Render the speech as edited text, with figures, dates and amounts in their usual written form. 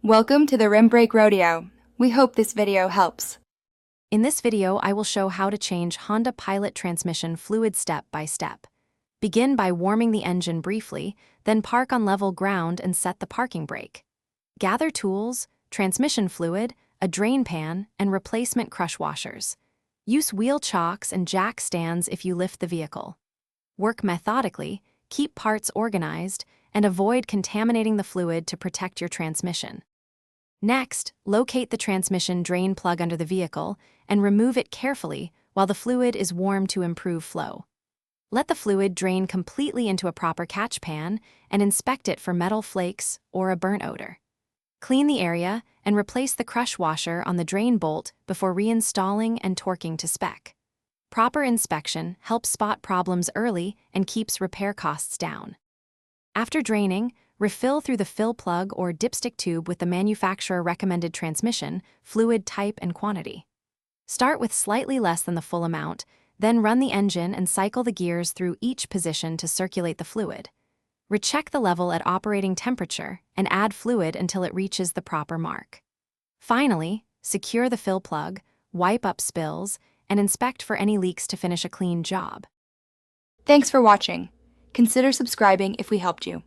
Welcome to the Rim Brake Rodeo. We hope this video helps. In this video, I will show how to change Honda Pilot transmission fluid step by step. Begin by warming the engine briefly, then park on level ground and set the parking brake. Gather tools, transmission fluid, a drain pan, and replacement crush washers. Use wheel chocks and jack stands if you lift the vehicle. Work methodically, keep parts organized, and avoid contaminating the fluid to protect your transmission. Next, locate the transmission drain plug under the vehicle and remove it carefully while the fluid is warm to improve flow. Let the fluid drain completely into a proper catch pan and inspect it for metal flakes or a burnt odor. Clean the area and replace the crush washer on the drain bolt before reinstalling and torquing to spec. Proper inspection helps spot problems early and keeps repair costs down. After draining, refill through the fill plug or dipstick tube with the manufacturer-recommended transmission, fluid type and quantity. Start with slightly less than the full amount, then run the engine and cycle the gears through each position to circulate the fluid. Recheck the level at operating temperature and add fluid until it reaches the proper mark. Finally, secure the fill plug, wipe up spills, and inspect for any leaks to finish a clean job. Thanks for watching. Consider subscribing if we helped you.